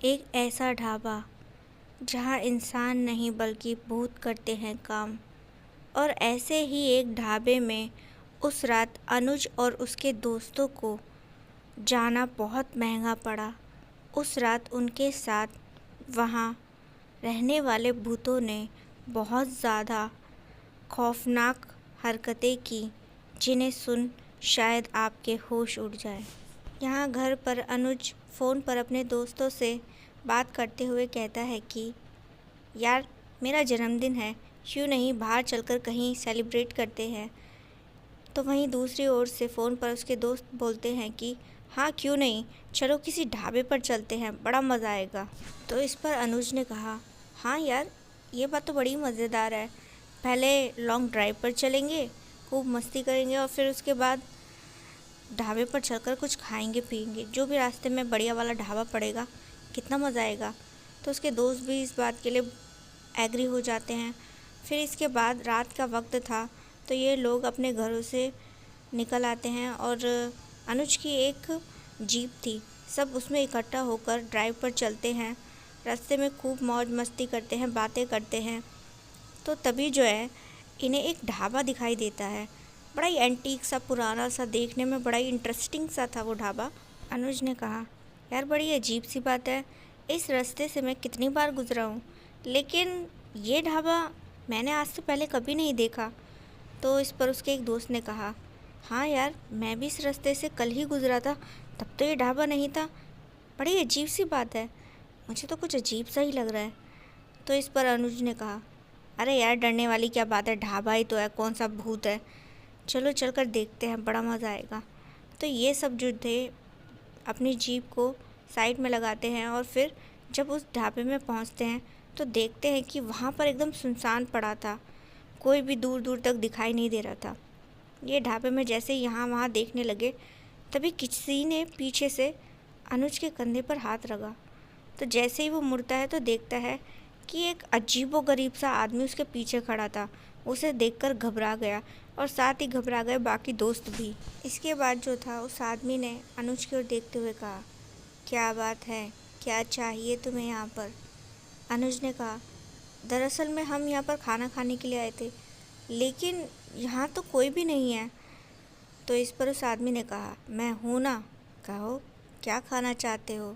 एक ऐसा ढाबा जहाँ इंसान नहीं बल्कि भूत करते हैं काम। और ऐसे ही एक ढाबे में उस रात अनुज और उसके दोस्तों को जाना बहुत महंगा पड़ा। उस रात उनके साथ वहाँ रहने वाले भूतों ने बहुत ज़्यादा खौफनाक हरकतें की, जिन्हें सुन शायद आपके होश उड़ जाए। यहाँ घर पर अनुज फ़ोन पर अपने दोस्तों से बात करते हुए कहता है कि यार, मेरा जन्मदिन है, क्यों नहीं बाहर चलकर कहीं सेलिब्रेट करते हैं। तो वहीं दूसरी ओर से फ़ोन पर उसके दोस्त बोलते हैं कि हाँ, क्यों नहीं, चलो किसी ढाबे पर चलते हैं, बड़ा मज़ा आएगा। तो इस पर अनुज ने कहा, हाँ यार, ये बात तो बड़ी मज़ेदार है। पहले लॉन्ग ड्राइव पर चलेंगे, खूब मस्ती करेंगे और फिर उसके बाद ढाबे पर चलकर कुछ खाएंगे पिएंगे, जो भी रास्ते में बढ़िया वाला ढाबा पड़ेगा, कितना मज़ा आएगा। तो उसके दोस्त भी इस बात के लिए एग्री हो जाते हैं। फिर इसके बाद रात का वक्त था, तो ये लोग अपने घरों से निकल आते हैं और अनुज की एक जीप थी। सब उसमें इकट्ठा होकर ड्राइव पर चलते हैं। रास्ते में खूब मौज मस्ती करते हैं, बातें करते हैं। तो तभी जो है, इन्हें एक ढाबा दिखाई देता है। बड़ा ही एंटीक सा, पुराना सा, देखने में बड़ा ही इंटरेस्टिंग सा था वो ढाबा। अनुज ने कहा, यार बड़ी अजीब सी बात है, इस रास्ते से मैं कितनी बार गुजरा हूँ, लेकिन ये ढाबा मैंने आज से पहले कभी नहीं देखा। तो इस पर उसके एक दोस्त ने कहा, हाँ यार, मैं भी इस रास्ते से कल ही गुजरा था, तब तो ये ढाबा नहीं था। बड़ी अजीब सी बात है, मुझे तो कुछ अजीब सा ही लग रहा है। तो इस पर अनुज ने कहा, अरे यार, डरने वाली क्या बात है, ढाबा ही तो है, कौन सा भूत है, चलो चलकर देखते हैं, बड़ा मज़ा आएगा। तो ये सब जो थे अपनी जीप को साइड में लगाते हैं और फिर जब उस ढाबे में पहुंचते हैं तो देखते हैं कि वहाँ पर एकदम सुनसान पड़ा था, कोई भी दूर दूर तक दिखाई नहीं दे रहा था। ये ढाबे में जैसे यहाँ वहाँ देखने लगे, तभी किसी ने पीछे से अनुज के कंधे पर हाथ रखा। तो जैसे ही वो मुड़ता है तो देखता है कि एक अजीबोगरीब सा आदमी उसके पीछे खड़ा था। उसे देखकर घबरा गया और साथ ही घबरा गए बाकी दोस्त भी। इसके बाद जो था, उस आदमी ने अनुज की ओर देखते हुए कहा, क्या बात है, क्या चाहिए तुम्हें यहाँ पर। अनुज ने कहा, दरअसल में हम यहाँ पर खाना खाने के लिए आए थे, लेकिन यहाँ तो कोई भी नहीं है। तो इस पर उस आदमी ने कहा, मैं हूँ ना, कहो क्या खाना चाहते हो,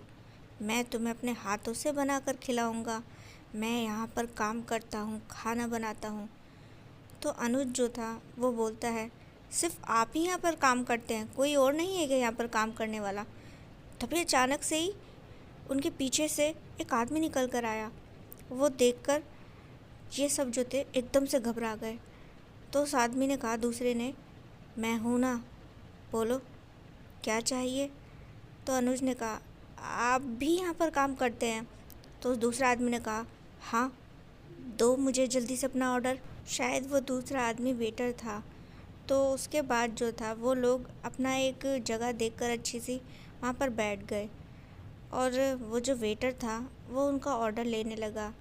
मैं तुम्हें अपने हाथों से बनाकर खिलाऊंगा। मैं यहाँ पर काम करता हूँ, खाना बनाता हूँ। तो अनुज जो था वो बोलता है, सिर्फ आप ही यहाँ पर काम करते हैं, कोई और नहीं है क्या यहाँ पर काम करने वाला। तभी अचानक से ही उनके पीछे से एक आदमी निकल कर आया। वो देखकर ये सब जो थे एकदम से घबरा गए। तो उस आदमी ने कहा, दूसरे ने, मैं हूँ ना, बोलो क्या चाहिए। तो अनुज ने कहा, आप भी यहाँ पर काम करते हैं। तो उस दूसरा आदमी ने कहा, हाँ, दो मुझे जल्दी से अपना ऑर्डर। शायद वो दूसरा आदमी वेटर था। तो उसके बाद जो था, वो लोग अपना एक जगह देखकर अच्छी सी वहाँ पर बैठ गए और वो जो वेटर था वो उनका ऑर्डर लेने लगा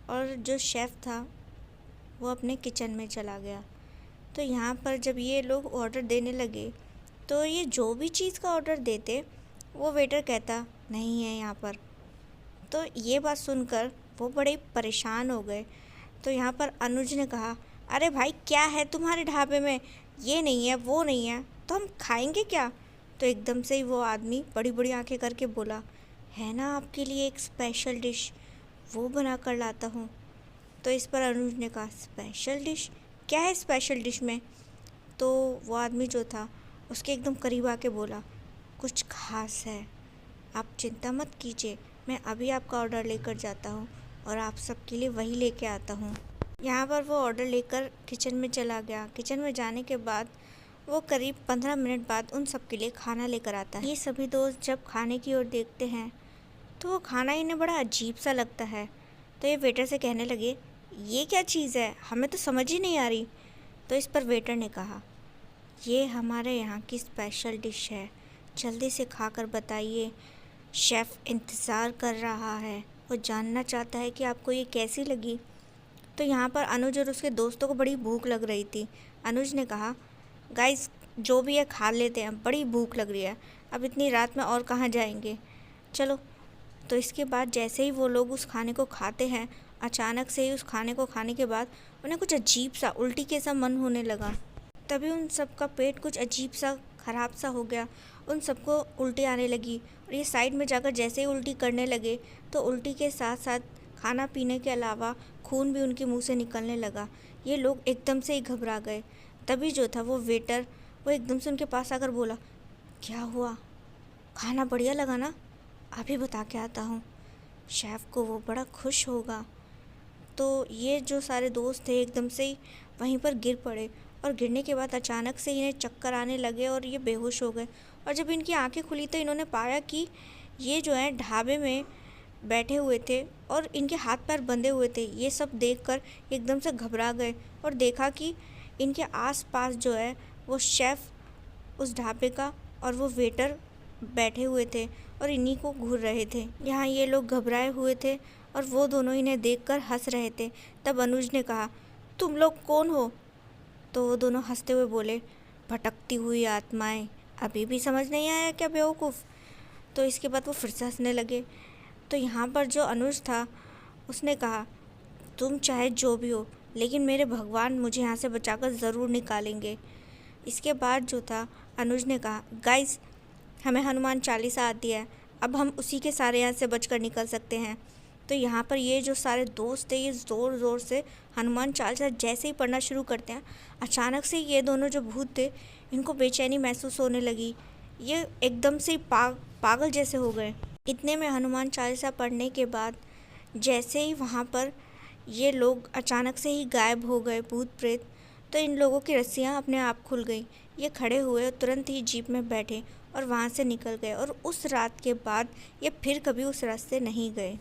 और जो शेफ़ था वो अपने किचन में चला गया। तो यहाँ पर जब ये लोग ऑर्डर देने लगे तो ये जो भी चीज़ का ऑर्डर देते, वो वेटर कहता नहीं है यहाँ पर। तो ये बात सुनकर वो बड़े परेशान हो गए। तो यहाँ पर अनुज ने कहा, अरे भाई, क्या है तुम्हारे ढाबे में, ये नहीं है, वो नहीं है, तो हम खाएंगे क्या। तो एकदम से ही वो आदमी बड़ी बड़ी आंखें करके बोला, है ना आपके लिए एक स्पेशल डिश, वो बना कर लाता हूँ। तो इस पर अनुज ने कहा, स्पेशल डिश, क्या है स्पेशल डिश में। तो वो आदमी जो था उसके एकदम करीब आके बोला, कुछ खास है, आप चिंता मत कीजिए, मैं अभी आपका ऑर्डर लेकर जाता हूँ और आप सबके लिए वही लेके आता हूँ। यहाँ पर वो ऑर्डर लेकर किचन में चला गया। किचन में जाने के बाद वो करीब 15 मिनट बाद उन सब के लिए खाना लेकर आता है। ये सभी दोस्त जब खाने की ओर देखते हैं तो वो खाना इन्हें बड़ा अजीब सा लगता है। तो ये वेटर से कहने लगे, ये क्या चीज़ है, हमें तो समझ ही नहीं आ रही। तो इस पर वेटर ने कहा, ये हमारे यहाँ की स्पेशल डिश है, जल्दी से खाकर बताइए, शेफ़ इंतज़ार कर रहा है, वो जानना चाहता है कि आपको ये कैसी लगी। तो यहाँ पर अनुज और उसके दोस्तों को बड़ी भूख लग रही थी। अनुज ने कहा, गाइस, जो भी है खा लेते हैं, बड़ी भूख लग रही है, अब इतनी रात में और कहाँ जाएंगे, चलो तो इसके बाद जैसे ही वो लोग उस खाने को खाते हैं, अचानक से ही उस खाने को खाने के बाद उन्हें कुछ अजीब सा उल्टी के सा मन होने लगा। तभी उन सब का पेट कुछ अजीब सा खराब सा हो गया। उन सबको उल्टी आने लगी और ये साइड में जाकर जैसे ही उल्टी करने लगे तो उल्टी के साथ साथ खाना पीने के अलावा खून भी उनके मुंह से निकलने लगा। ये लोग एकदम से ही घबरा गए। तभी जो था वो वेटर वो एकदम से उनके पास आकर बोला, क्या हुआ, खाना बढ़िया लगा ना, अभी बता के आता हूँ, शेफ़ को वो बड़ा खुश होगा। तो ये जो सारे दोस्त थे एकदम से ही वहीं पर गिर पड़े और गिरने के बाद अचानक से इन्हें चक्कर आने लगे और ये बेहोश हो गए। और जब इनकी आंखें खुली तो इन्होंने पाया कि ये जो है ढाबे में बैठे हुए थे और इनके हाथ पैर बंधे हुए थे। ये सब देखकर एकदम से घबरा गए और देखा कि इनके आसपास जो है वो शेफ़ उस ढाबे का और वो वेटर बैठे हुए थे और इन्हीं को घूर रहे थे। यहाँ ये लोग घबराए हुए थे और वो दोनों इन्हें देखकर हंस रहे थे। तब अनुज ने कहा, तुम लोग कौन हो? तो वो दोनों हंसते हुए बोले, भटकती हुई आत्माएं, अभी भी समझ नहीं आया क्या बेवकूफ़? तो इसके बाद वो फिर से हंसने लगे। तो यहाँ पर जो अनुज था उसने कहा, तुम चाहे जो भी हो लेकिन मेरे भगवान मुझे यहाँ से बचाकर ज़रूर निकालेंगे। इसके बाद जो था अनुज ने कहा, गाइस हमें हनुमान चालीसा आती है, अब हम उसी के सारे यहाँ से बचकर निकल सकते हैं। तो यहाँ पर ये जो सारे दोस्त थे ये ज़ोर ज़ोर से हनुमान चालीसा जैसे ही पढ़ना शुरू करते हैं, अचानक से ये दोनों जो भूत थे इनको बेचैनी महसूस होने लगी। ये एकदम से पागल जैसे हो गए। इतने में हनुमान चालीसा पढ़ने के बाद जैसे ही वहाँ पर ये लोग अचानक से ही गायब हो गए भूत प्रेत, तो इन लोगों की रस्सियाँ अपने आप खुल गई। ये खड़े हुए और तुरंत ही जीप में बैठे और वहाँ से निकल गए और उस रात के बाद ये फिर कभी उस रास्ते नहीं गए।